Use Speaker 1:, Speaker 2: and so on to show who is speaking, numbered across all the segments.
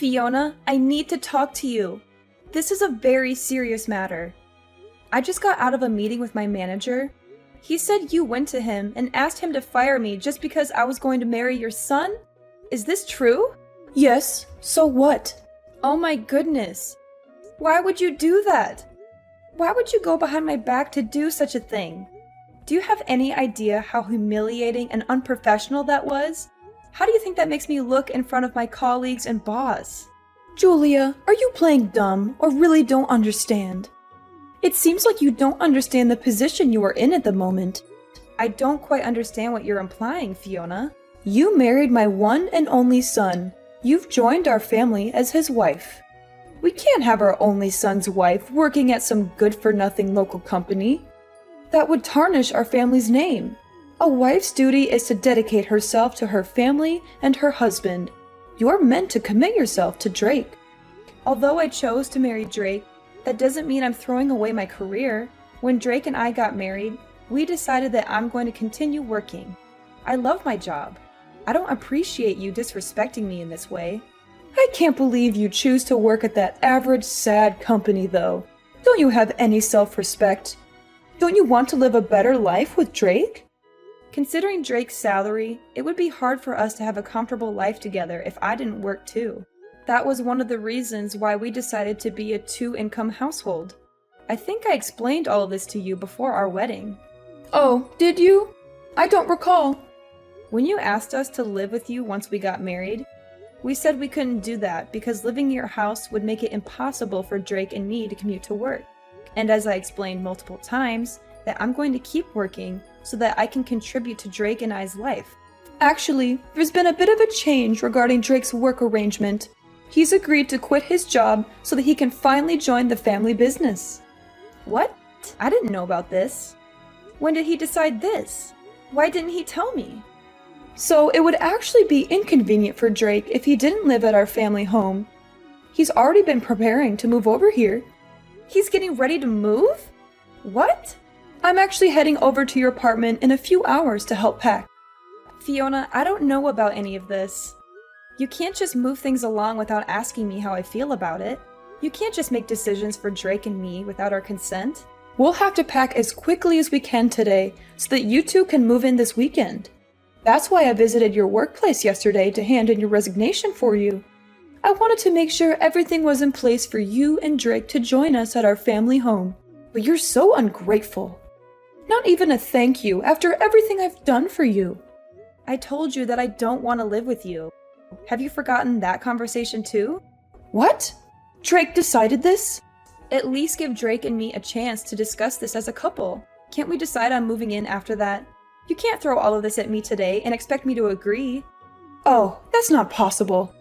Speaker 1: Fiona, I need to talk to you. This is a very serious matter. I just got out of a meeting with my manager. He said you went to him and asked him to fire me just because I was going to marry your son? Is this true?
Speaker 2: Yes, so what?
Speaker 1: Oh my goodness. Why would you do that? Why would you go behind my back to do such a thing? Do you have any idea how humiliating and unprofessional that was? How do you think that makes me look in front of my colleagues and boss?
Speaker 2: Julia, are you playing dumb or really don't understand? It seems like you don't understand the position you are in at the moment.
Speaker 1: I don't quite understand what you're implying, Fiona.
Speaker 2: You married my one and only son. You've joined our family as his wife. We can't have our only son's wife working at some good-for-nothing local company. That would tarnish our family's name. A wife's duty is to dedicate herself to her family and her husband. You're meant to commit yourself to Drake.
Speaker 1: Although I chose to marry Drake, that doesn't mean I'm throwing away my career. When Drake and I got married, we decided that I'm going to continue working. I love my job. I don't appreciate you disrespecting me in this way.
Speaker 2: I can't believe you choose to work at that average, sad company, though. Don't you have any self-respect? Don't you want to live a better life with Drake?
Speaker 1: Considering Drake's salary, it would be hard for us to have a comfortable life together if I didn't work too. That was one of the reasons why we decided to be a two-income household. I think I explained all of this to you before our wedding.
Speaker 2: Oh, did you? I don't recall.
Speaker 1: When you asked us to live with you once we got married, we said we couldn't do that because living in your house would make it impossible for Drake and me to commute to work. And as I explained multiple times, that I'm going to keep working so that I can contribute to Drake and I's life.
Speaker 2: Actually, there's been a bit of a change regarding Drake's work arrangement. He's agreed to quit his job so that he can finally join the family business.
Speaker 1: What? I didn't know about this. When did he decide this? Why didn't he tell me?
Speaker 2: So it would actually be inconvenient for Drake if he didn't live at our family home. He's already been preparing to move over here.
Speaker 1: He's getting ready to move? What?
Speaker 2: I'm actually heading over to your apartment in a few hours to help pack.
Speaker 1: Fiona, I don't know about any of this. You can't just move things along without asking me how I feel about it. You can't just make decisions for Drake and me without our consent.
Speaker 2: We'll have to pack as quickly as we can today so that you two can move in this weekend. That's why I visited your workplace yesterday to hand in your resignation for you. I wanted to make sure everything was in place for you and Drake to join us at our family home. But you're so ungrateful. Not even a thank you after everything I've done for you.
Speaker 1: I told you that I don't want to live with you. Have you forgotten that conversation too?
Speaker 2: What? Drake decided this?
Speaker 1: At least give Drake and me a chance to discuss this as a couple. Can't we decide on moving in after that? You can't throw all of this at me today and expect me to agree.
Speaker 2: Oh, that's not possible.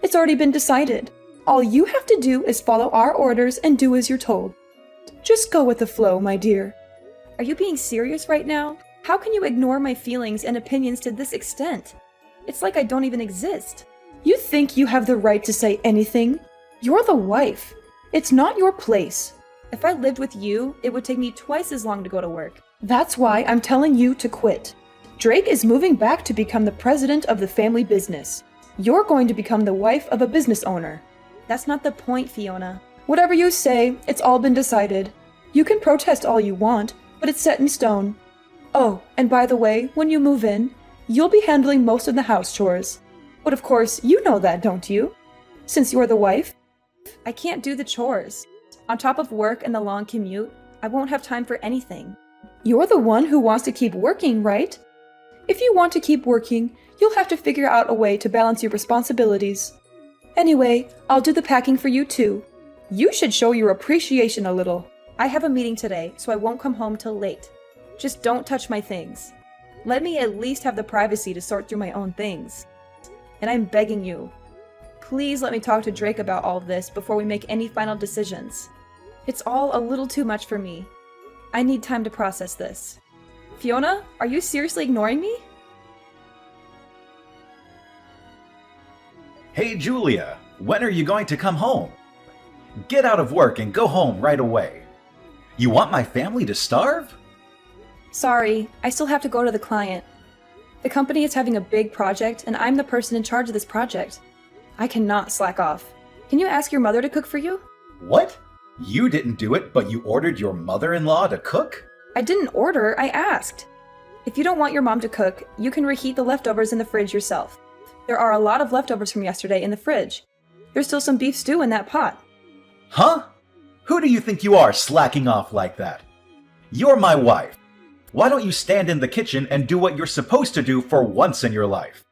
Speaker 2: It's already been decided. All you have to do is follow our orders and do as you're told. Just go with the flow, my dear.
Speaker 1: Are you being serious right now? How can you ignore my feelings and opinions to this extent? It's like I don't even exist.
Speaker 2: You think you have the right to say anything? You're the wife. It's not your place.
Speaker 1: If I lived with you, it would take me twice as long to go to work.
Speaker 2: That's why I'm telling you to quit. Drake is moving back to become the president of the family business. You're going to become the wife of a business owner.
Speaker 1: That's not the point, Fiona.
Speaker 2: Whatever you say, it's all been decided. You can protest all you want, but it's set in stone. Oh, and by the way, when you move in, you'll be handling most of the house chores. But of course, you know that, don't you? Since you're the wife.
Speaker 1: I can't do the chores. On top of work and the long commute, I won't have time for anything.
Speaker 2: You're the one who wants to keep working, right? If you want to keep working, you'll have to figure out a way to balance your responsibilities. Anyway, I'll do the packing for you too. You should show your appreciation a little.
Speaker 1: I have a meeting today, so I won't come home till late. Just don't touch my things. Let me at least have the privacy to sort through my own things. And I'm begging you, please let me talk to Drake about all of this before we make any final decisions. It's all a little too much for me. I need time to process this. Fiona, are you seriously ignoring me?
Speaker 3: Hey Julia, when are you going to come home? Get out of work and go home right away. You want my family to starve?
Speaker 1: Sorry, I still have to go to the client. The company is having a big project and I'm the person in charge of this project. I cannot slack off. Can you ask your mother to cook for you?
Speaker 3: What? You didn't do it, but you ordered your mother-in-law to cook?
Speaker 1: I didn't order, I asked. If you don't want your mom to cook, you can reheat the leftovers in the fridge yourself. There are a lot of leftovers from yesterday in the fridge. There's still some beef stew in that pot.
Speaker 3: Huh? Who do you think you are, slacking off like that? You're my wife. Why don't you stand in the kitchen and do what you're supposed to do for once in your life?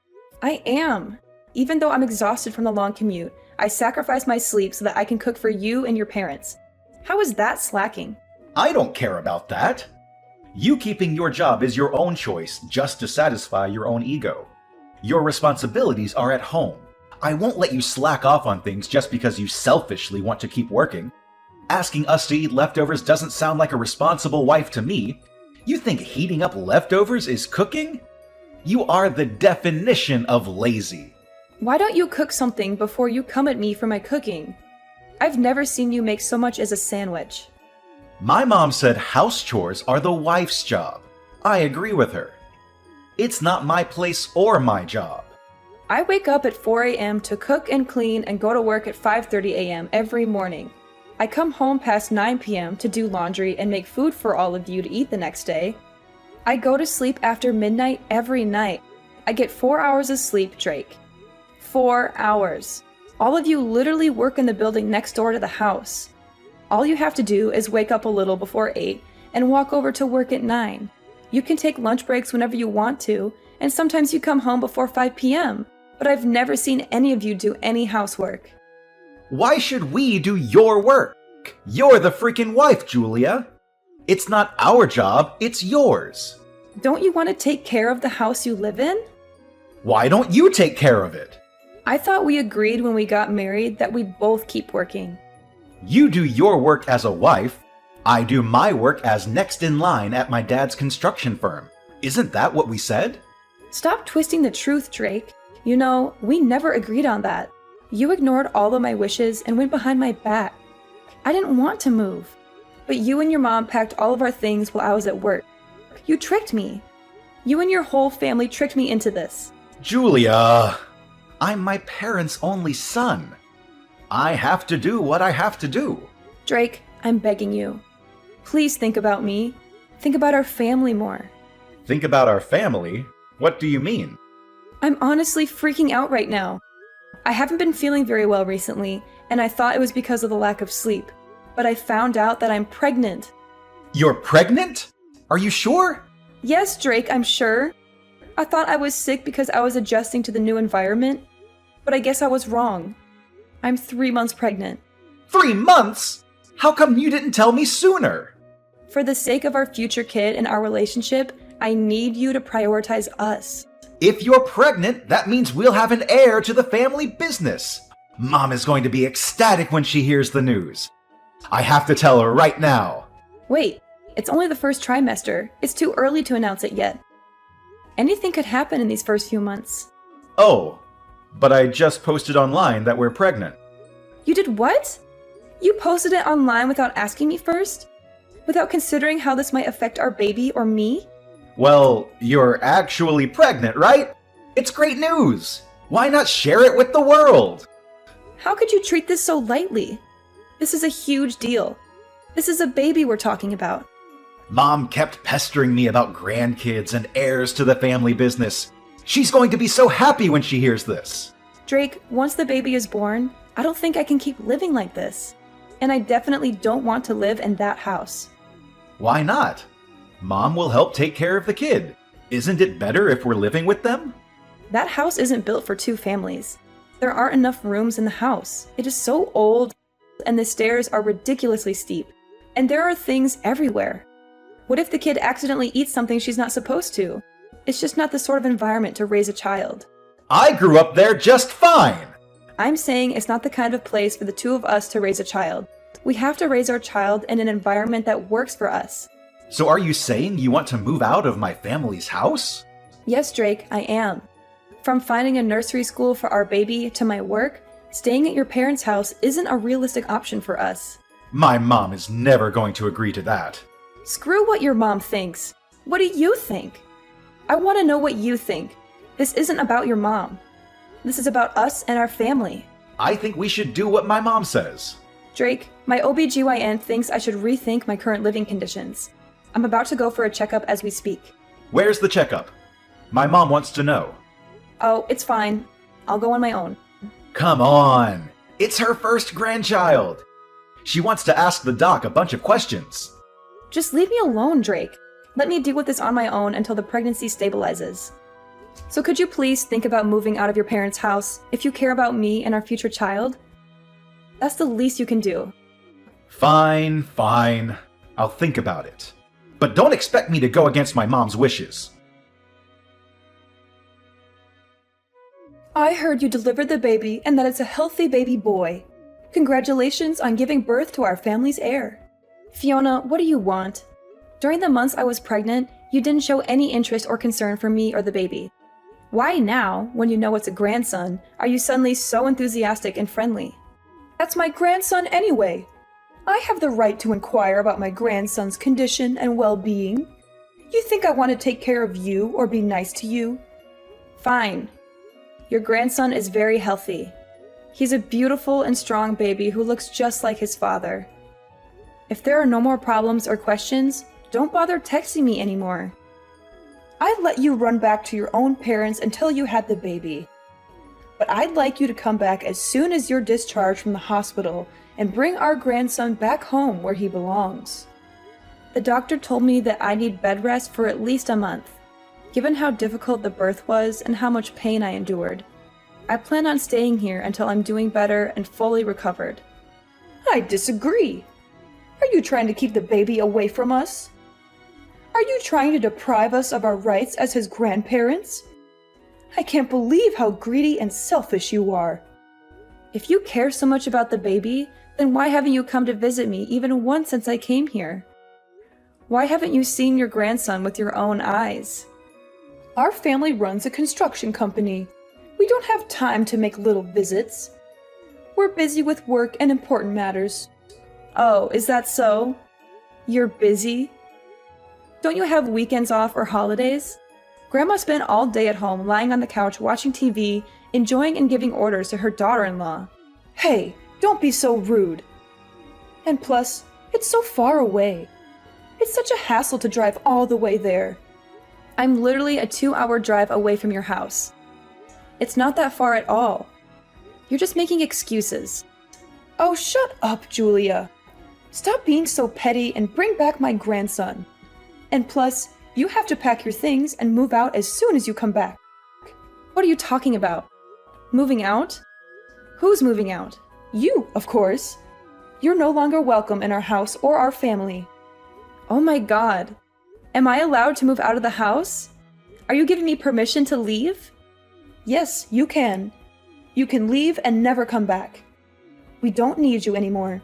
Speaker 1: I am. Even though I'm exhausted from the long commute, I sacrifice my sleep so that I can cook for you and your parents. How is that slacking?
Speaker 3: I don't care about that. You keeping your job is your own choice just to satisfy your own ego. Your responsibilities are at home. I won't let you slack off on things just because you selfishly want to keep working. Asking us to eat leftovers doesn't sound like a responsible wife to me. You think heating up leftovers is cooking? You are the definition of lazy.
Speaker 1: Why don't you cook something before you come at me for my cooking? I've never seen you make so much as a sandwich.
Speaker 3: My mom said house chores are the wife's job. I agree with her. It's not my place or my job.
Speaker 1: I wake up at 4 a.m. to cook and clean and go to work at 5:30 a.m. every morning. I come home past 9 p.m. to do laundry and make food for all of you to eat the next day. I go to sleep after midnight every night. I get 4 hours of sleep, Drake. 4 hours. All of you literally work in the building next door to the house. All you have to do is wake up a little before 8 and walk over to work at 9. You can take lunch breaks whenever you want to, and sometimes you come home before 5 p.m., but I've never seen any of you do any housework.
Speaker 3: Why should we do your work? You're the freaking wife, Julia. It's not our job, it's yours.
Speaker 1: Don't you want to take care of the house you live in?
Speaker 3: Why don't you take care of it?
Speaker 1: I thought we agreed when we got married that we'd both keep working.
Speaker 3: You do your work as a wife. I do my work as next in line at my dad's construction firm. Isn't that what we said?
Speaker 1: Stop twisting the truth, Drake. You know, we never agreed on that. You ignored all of my wishes and went behind my back. I didn't want to move. But you and your mom packed all of our things while I was at work. You tricked me. You and your whole family tricked me into this.
Speaker 3: Julia, I'm my parents' only son. I have to do what I have to do.
Speaker 1: Drake, I'm begging you. Please think about me. Think about our family more.
Speaker 3: Think about our family? What do you mean?
Speaker 1: I'm honestly freaking out right now. I haven't been feeling very well recently, and I thought it was because of the lack of sleep. But I found out that I'm pregnant.
Speaker 3: You're pregnant? Are you sure?
Speaker 1: Yes, Drake, I'm sure. I thought I was sick because I was adjusting to the new environment, but I guess I was wrong. I'm 3 months pregnant.
Speaker 3: 3 months? How come you didn't tell me sooner?
Speaker 1: For the sake of our future kid and our relationship, I need you to prioritize us.
Speaker 3: If you're pregnant, that means we'll have an heir to the family business. Mom is going to be ecstatic when she hears the news. I have to tell her right now.
Speaker 1: Wait, it's only the first trimester. It's too early to announce it yet. Anything could happen in these first few months.
Speaker 3: Oh, but I just posted online that we're pregnant.
Speaker 1: You did what? You posted it online without asking me first? Without considering how this might affect our baby or me?
Speaker 3: Well, you're actually pregnant, right? It's great news. Why not share it with the world?
Speaker 1: How could you treat this so lightly? This is a huge deal. This is a baby we're talking about.
Speaker 3: Mom kept pestering me about grandkids and heirs to the family business. She's going to be so happy when she hears this.
Speaker 1: Drake, once the baby is born, I don't think I can keep living like this. And I definitely don't want to live in that house.
Speaker 3: Why not? Mom will help take care of the kid. Isn't it better if we're living with them?
Speaker 1: That house isn't built for 2 families. There aren't enough rooms in the house. It is so old, and the stairs are ridiculously steep. And there are things everywhere. What if the kid accidentally eats something she's not supposed to? It's just not the sort of environment to raise a child.
Speaker 3: I grew up there just fine.
Speaker 1: I'm saying it's not the kind of place for the 2 of us to raise a child. We have to raise our child in an environment that works for us.
Speaker 3: So are you saying you want to move out of my family's house?
Speaker 1: Yes, Drake, I am. From finding a nursery school for our baby to my work, staying at your parents' house isn't a realistic option for us.
Speaker 3: My mom is never going to agree to that.
Speaker 1: Screw what your mom thinks. What do you think? I want to know what you think. This isn't about your mom. This is about us and our family.
Speaker 3: I think we should do what my mom says.
Speaker 1: Drake, my OBGYN thinks I should rethink my current living conditions. I'm about to go for a checkup as we speak.
Speaker 3: Where's the checkup? My mom wants to know.
Speaker 1: Oh, it's fine. I'll go on my own.
Speaker 3: Come on! It's her first grandchild! She wants to ask the doc a bunch of questions.
Speaker 1: Just leave me alone, Drake. Let me deal with this on my own until the pregnancy stabilizes. So could you please think about moving out of your parents' house if you care about me and our future child? That's the least you can do.
Speaker 3: Fine. I'll think about it. But don't expect me to go against my mom's wishes.
Speaker 2: I heard you delivered the baby and that it's a healthy baby boy. Congratulations on giving birth to our family's heir.
Speaker 1: Fiona, what do you want? During the months I was pregnant, you didn't show any interest or concern for me or the baby. Why now, when you know it's a grandson, are you suddenly so enthusiastic and friendly?
Speaker 2: That's my grandson anyway. I have the right to inquire about my grandson's condition and well-being. You think I want to take care of you or be nice to you?
Speaker 1: Fine. Your grandson is very healthy. He's a beautiful and strong baby who looks just like his father. If there are no more problems or questions, don't bother texting me anymore.
Speaker 2: I let you run back to your own parents until you had the baby. But I'd like you to come back as soon as you're discharged from the hospital and bring our grandson back home where he belongs.
Speaker 1: The doctor told me that I need bed rest for at least a month. Given how difficult the birth was and how much pain I endured, I plan on staying here until I'm doing better and fully recovered.
Speaker 2: I disagree. Are you trying to keep the baby away from us? Are you trying to deprive us of our rights as his grandparents? I can't believe how greedy and selfish you are.
Speaker 1: If you care so much about the baby, then why haven't you come to visit me even once since I came here? Why haven't you seen your grandson with your own eyes?
Speaker 2: Our family runs a construction company. We don't have time to make little visits. We're busy with work and important matters.
Speaker 1: Oh, is that so? You're busy? Don't you have weekends off or holidays? Grandma spent all day at home lying on the couch watching TV, enjoying and giving orders to her daughter-in-law.
Speaker 2: Hey, don't be so rude. And plus, it's so far away. It's such a hassle to drive all the way there.
Speaker 1: I'm literally a 2-hour drive away from your house. It's not that far at all. You're just making excuses.
Speaker 2: Oh, shut up, Julia. Stop being so petty and bring back my grandson. And plus, you have to pack your things and move out as soon as you come back.
Speaker 1: What are you talking about? Moving out? Who's moving out?
Speaker 2: You, of course. You're no longer welcome in our house or our family.
Speaker 1: Oh my God. Am I allowed to move out of the house? Are you giving me permission to leave?
Speaker 2: Yes, you can. You can leave and never come back. We don't need you anymore.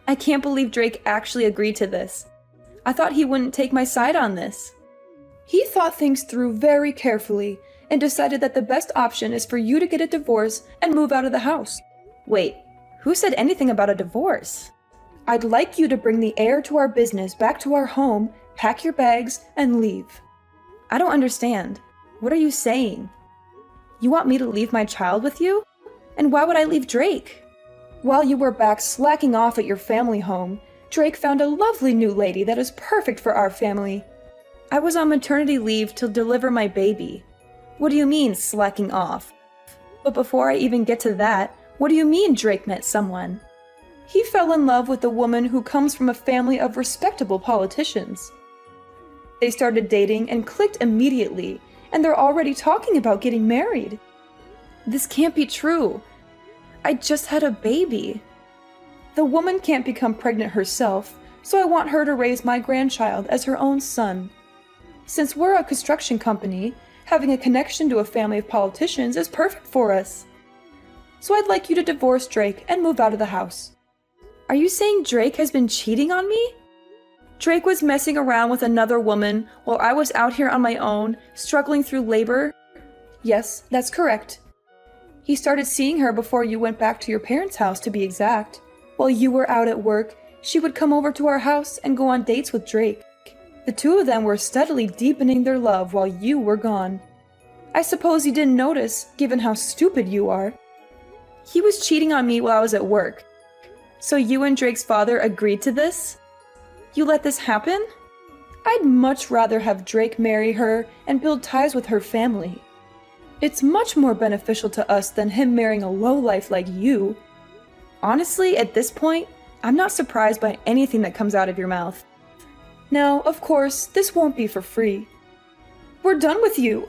Speaker 1: I can't believe Drake actually agreed to this. I thought he wouldn't take my side on this.
Speaker 2: He thought things through very carefully and decided that the best option is for you to get a divorce and move out of the house.
Speaker 1: Wait, who said anything about a divorce?
Speaker 2: I'd like you to bring the heir to our business back to our home, pack your bags, and leave.
Speaker 1: I don't understand. What are you saying? You want me to leave my child with you? And why would I leave Drake?
Speaker 2: While you were back slacking off at your family home, Drake found a lovely new lady that is perfect for our family.
Speaker 1: I was on maternity leave to deliver my baby. What do you mean, slacking off? But before I even get to that, what do you mean Drake met someone?
Speaker 2: He fell in love with a woman who comes from a family of respectable politicians. They started dating and clicked immediately, and they're already talking about getting married.
Speaker 1: This can't be true. I just had a baby.
Speaker 2: The woman can't become pregnant herself, so I want her to raise my grandchild as her own son. Since we're a construction company, having a connection to a family of politicians is perfect for us. So I'd like you to divorce Drake and move out of the house.
Speaker 1: Are you saying Drake has been cheating on me? Drake was messing around with another woman while I was out here on my own, struggling through labor?
Speaker 2: Yes, that's correct. He started seeing her before you went back to your parents' house, to be exact. While you were out at work, she would come over to our house and go on dates with Drake. The two of them were steadily deepening their love while you were gone. I suppose you didn't notice, given how stupid you are.
Speaker 1: He was cheating on me while I was at work. So you and Drake's father agreed to this? You let this happen?
Speaker 2: I'd much rather have Drake marry her and build ties with her family. It's much more beneficial to us than him marrying a lowlife like you.
Speaker 1: Honestly, at this point, I'm not surprised by anything that comes out of your mouth.
Speaker 2: Now, of course, this won't be for free. We're done with you.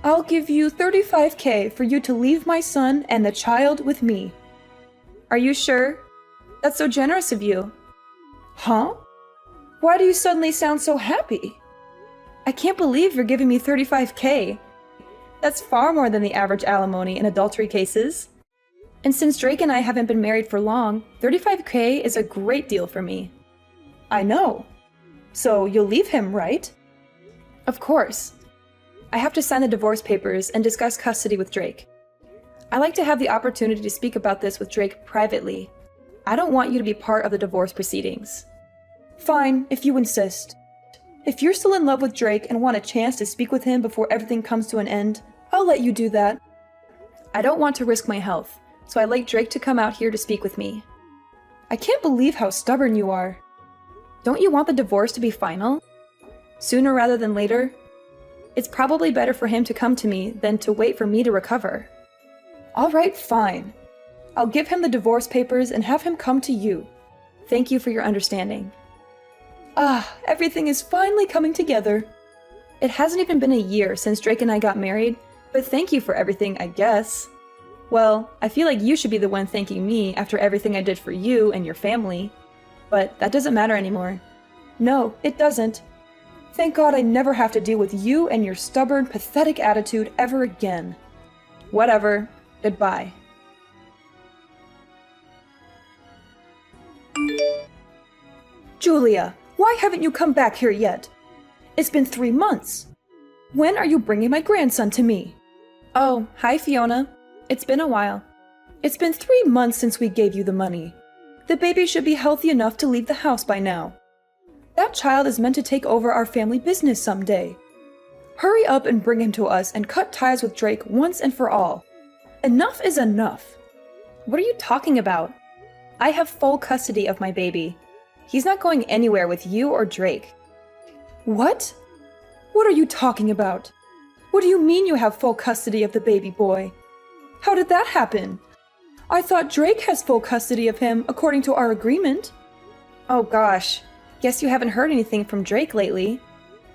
Speaker 2: I'll give you $35,000 for you to leave my son and the child with me.
Speaker 1: Are you sure? That's so generous of you.
Speaker 2: Huh? Why do you suddenly sound so happy?
Speaker 1: I can't believe you're giving me $35,000. That's far more than the average alimony in adultery cases. And since Drake and I haven't been married for long, $35,000 is a great deal for me.
Speaker 2: I know. So you'll leave him, right?
Speaker 1: Of course. I have to sign the divorce papers and discuss custody with Drake. I like to have the opportunity to speak about this with Drake privately. I don't want you to be part of the divorce proceedings.
Speaker 2: Fine, if you insist. If you're still in love with Drake and want a chance to speak with him before everything comes to an end, I'll let you do that.
Speaker 1: I don't want to risk my health, so I'd like Drake to come out here to speak with me.
Speaker 2: I can't believe how stubborn you are.
Speaker 1: Don't you want the divorce to be final? Sooner rather than later? It's probably better for him to come to me than to wait for me to recover.
Speaker 2: All right, fine. I'll give him the divorce papers and have him come to you.
Speaker 1: Thank you for your understanding.
Speaker 2: Ah, everything is finally coming together.
Speaker 1: It hasn't even been a year since Drake and I got married, but thank you for everything, I guess. Well, I feel like you should be the one thanking me after everything I did for you and your family. But that doesn't matter anymore.
Speaker 2: No, it doesn't. Thank God I never have to deal with you and your stubborn, pathetic attitude ever again.
Speaker 1: Whatever. Goodbye.
Speaker 2: Julia, why haven't you come back here yet? It's been 3 months. When are you bringing my grandson to me?
Speaker 1: Oh, hi Fiona. It's been a while.
Speaker 2: It's been 3 months since we gave you the money. The baby should be healthy enough to leave the house by now. That child is meant to take over our family business someday. Hurry up and bring him to us and cut ties with Drake once and for all. Enough is enough.
Speaker 1: What are you talking about? I have full custody of my baby. He's not going anywhere with you or Drake.
Speaker 2: What? What are you talking about? What do you mean you have full custody of the baby boy? How did that happen? I thought Drake has full custody of him according to our agreement.
Speaker 1: Oh gosh, guess you haven't heard anything from Drake lately.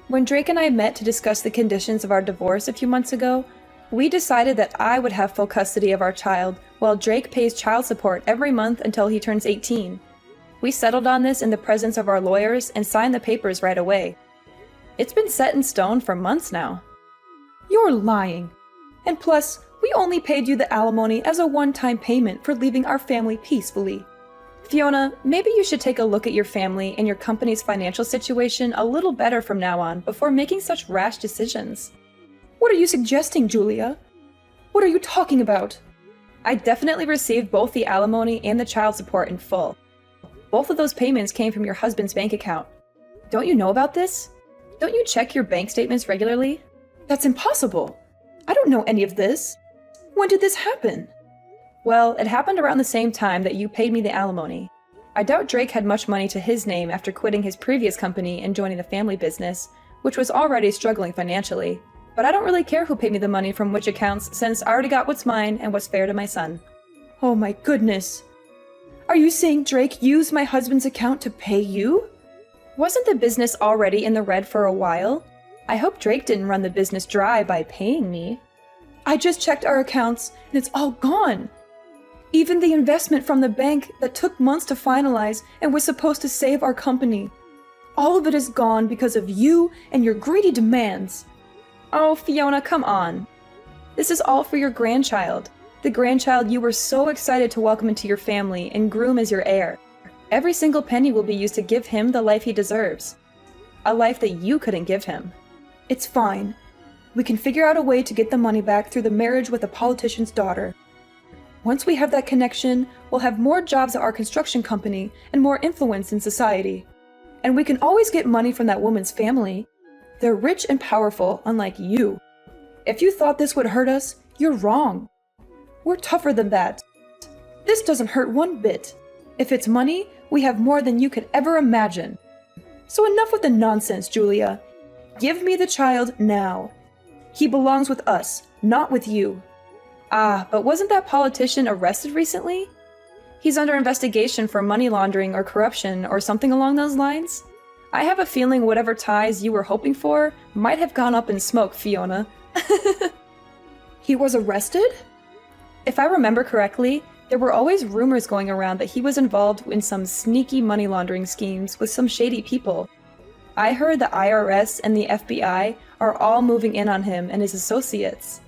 Speaker 1: When Drake and I met to discuss the conditions of our divorce a few months ago, we decided that I would have full custody of our child while Drake pays child support every month until he turns 18. We settled on this in the presence of our lawyers and signed the papers right away. It's been set in stone for months now.
Speaker 2: You're lying. And plus, we only paid you the alimony as a one-time payment for leaving our family peacefully.
Speaker 1: Fiona, maybe you should take a look at your family and your company's financial situation a little better from now on before making such rash decisions.
Speaker 2: What are you suggesting, Julia? What are you talking about?
Speaker 1: I definitely received both the alimony and the child support in full. Both of those payments came from your husband's bank account. Don't you know about this? Don't you check your bank statements regularly?
Speaker 2: That's impossible. I don't know any of this. When did this happen?
Speaker 1: Well, it happened around the same time that you paid me the alimony. I doubt Drake had much money to his name after quitting his previous company and joining the family business, which was already struggling financially. But I don't really care who paid me the money from which accounts, since I already got what's mine and what's fair to my son.
Speaker 2: Oh my goodness. Are you saying Drake used my husband's account to pay you?
Speaker 1: Wasn't the business already in the red for a while? I hope Drake didn't run the business dry by paying me.
Speaker 2: I just checked our accounts and it's all gone. Even the investment from the bank that took months to finalize and was supposed to save our company. All of it is gone because of you and your greedy demands.
Speaker 1: Oh, Fiona, come on. This is all for your grandchild. The grandchild you were so excited to welcome into your family and groom as your heir. Every single penny will be used to give him the life he deserves. A life that you couldn't give him.
Speaker 2: It's fine. We can figure out a way to get the money back through the marriage with a politician's daughter. Once we have that connection, we'll have more jobs at our construction company and more influence in society. And we can always get money from that woman's family. They're rich and powerful, unlike you. If you thought this would hurt us, you're wrong. We're tougher than that. This doesn't hurt one bit. If it's money, we have more than you could ever imagine. So enough with the nonsense, Julia. Give me the child now. He belongs with us, not with you.
Speaker 1: Ah, but wasn't that politician arrested recently? He's under investigation for money laundering or corruption or something along those lines. I have a feeling whatever ties you were hoping for might have gone up in smoke, Fiona.
Speaker 2: He was arrested?
Speaker 1: If I remember correctly, there were always rumors going around that he was involved in some sneaky money laundering schemes with some shady people. I heard the IRS and the FBI are all moving in on him and his associates.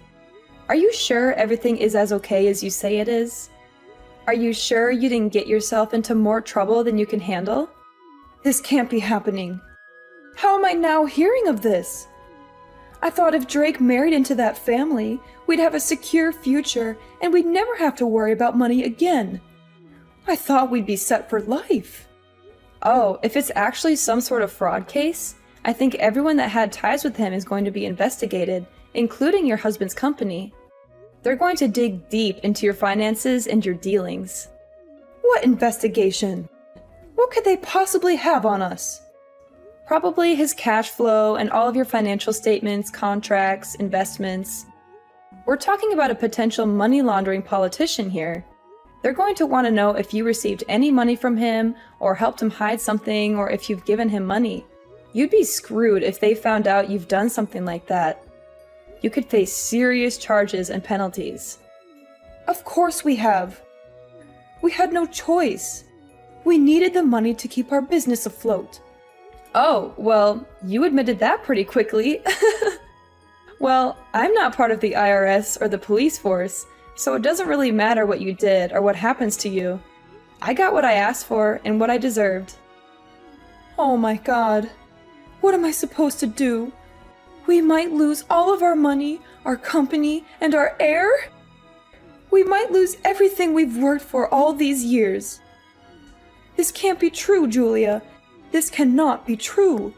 Speaker 1: Are you sure everything is as okay as you say it is? Are you sure you didn't get yourself into more trouble than you can handle?
Speaker 2: This can't be happening. How am I now hearing of this? I thought if Drake married into that family, we'd have a secure future and we'd never have to worry about money again. I thought we'd be set for life.
Speaker 1: Oh, if it's actually some sort of fraud case, I think everyone that had ties with him is going to be investigated, including your husband's company. They're going to dig deep into your finances and your dealings.
Speaker 2: What investigation? What could they possibly have on us?
Speaker 1: Probably his cash flow and all of your financial statements, contracts, investments. We're talking about a potential money laundering politician here. They're going to want to know if you received any money from him or helped him hide something or if you've given him money. You'd be screwed if they found out you've done something like that. You could face serious charges and penalties.
Speaker 2: Of course we have. We had no choice. We needed the money to keep our business afloat.
Speaker 1: Oh, well, you admitted that pretty quickly. Well, I'm not part of the IRS or the police force, so it doesn't really matter what you did or what happens to you. I got what I asked for and what I deserved.
Speaker 2: Oh my God. What am I supposed to do? We might lose all of our money, our company, and our heir? We might lose everything we've worked for all these years. This can't be true, Julia. This cannot be true.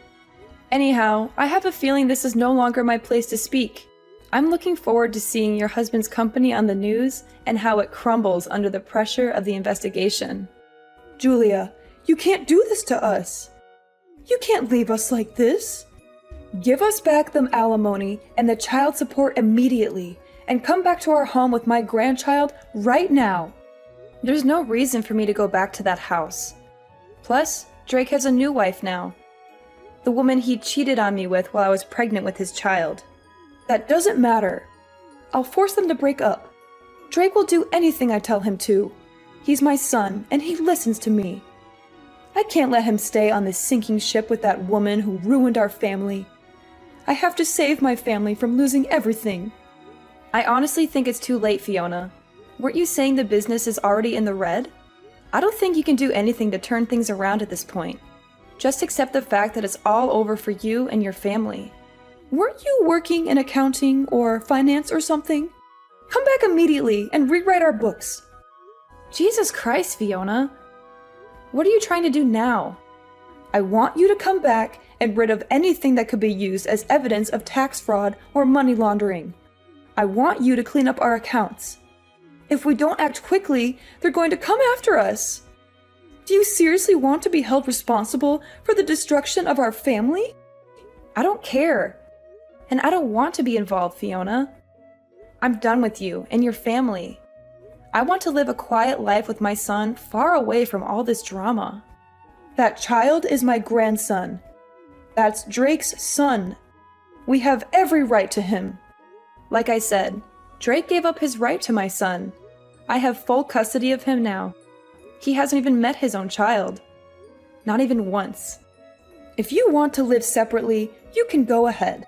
Speaker 1: Anyhow, I have a feeling this is no longer my place to speak. I'm looking forward to seeing your husband's company on the news and how it crumbles under the pressure of the investigation.
Speaker 2: Julia, you can't do this to us. You can't leave us like this. Give us back the alimony and the child support immediately, and come back to our home with my grandchild right now.
Speaker 1: There's no reason for me to go back to that house. Plus, Drake has a new wife now. The woman he cheated on me with while I was pregnant with his child.
Speaker 2: That doesn't matter. I'll force them to break up. Drake will do anything I tell him to. He's my son, and he listens to me. I can't let him stay on this sinking ship with that woman who ruined our family. I have to save my family from losing everything.
Speaker 1: I honestly think it's too late, Fiona. Weren't you saying the business is already in the red? I don't think you can do anything to turn things around at this point. Just accept the fact that it's all over for you and your family.
Speaker 2: Weren't you working in accounting or finance or something? Come back immediately and rewrite our books.
Speaker 1: Jesus Christ, Fiona. What are you trying to do now?
Speaker 2: I want you to come back and rid of anything that could be used as evidence of tax fraud or money laundering. I want you to clean up our accounts. If we don't act quickly, they're going to come after us. Do you seriously want to be held responsible for the destruction of our family?
Speaker 1: I don't care. And I don't want to be involved, Fiona. I'm done with you and your family. I want to live a quiet life with my son far away from all this drama.
Speaker 2: That child is my grandson. That's Drake's son. We have every right to him.
Speaker 1: Like I said, Drake gave up his right to my son. I have full custody of him now. He hasn't even met his own child. Not even once.
Speaker 2: If you want to live separately, you can go ahead.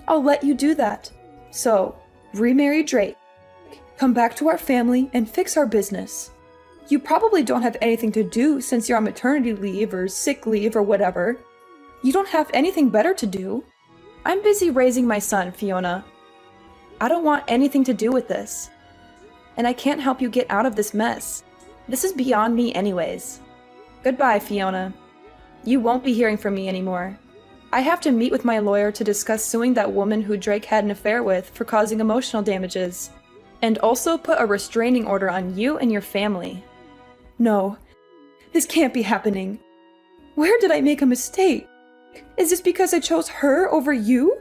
Speaker 2: I'll let you do that. So, remarry Drake. Come back to our family and fix our business. You probably don't have anything to do since you're on maternity leave or sick leave or whatever. You don't have anything better to do.
Speaker 1: I'm busy raising my son, Fiona. I don't want anything to do with this. And I can't help you get out of this mess. This is beyond me anyways. Goodbye, Fiona. You won't be hearing from me anymore. I have to meet with my lawyer to discuss suing that woman who Drake had an affair with for causing emotional damages, and also put a restraining order on you and your family.
Speaker 2: No, this can't be happening. Where did I make a mistake? Is this because I chose her over you?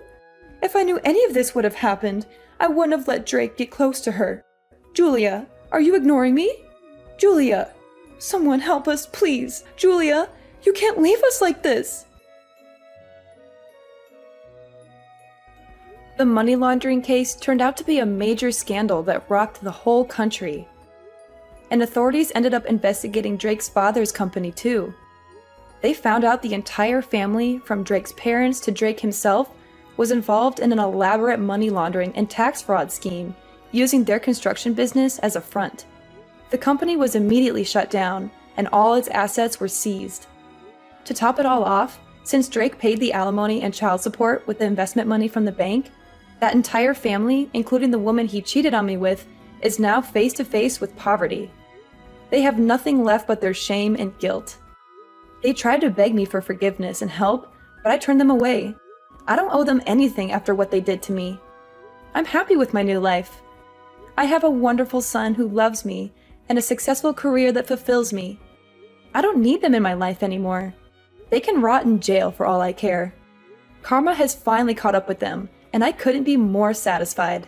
Speaker 2: If I knew any of this would have happened, I wouldn't have let Drake get close to her. Julia, are you ignoring me? Julia, someone help us, please. Julia, you can't leave us like this.
Speaker 1: The money laundering case turned out to be a major scandal that rocked the whole country. And authorities ended up investigating Drake's father's company too. They found out the entire family, from Drake's parents to Drake himself, was involved in an elaborate money laundering and tax fraud scheme, using their construction business as a front. The company was immediately shut down, and all its assets were seized. To top it all off, since Drake paid the alimony and child support with the investment money from the bank, that entire family, including the woman he cheated on me with, is now face to face with poverty. They have nothing left but their shame and guilt. They tried to beg me for forgiveness and help, but I turned them away. I don't owe them anything after what they did to me. I'm happy with my new life. I have a wonderful son who loves me and a successful career that fulfills me. I don't need them in my life anymore. They can rot in jail for all I care. Karma has finally caught up with them, and I couldn't be more satisfied.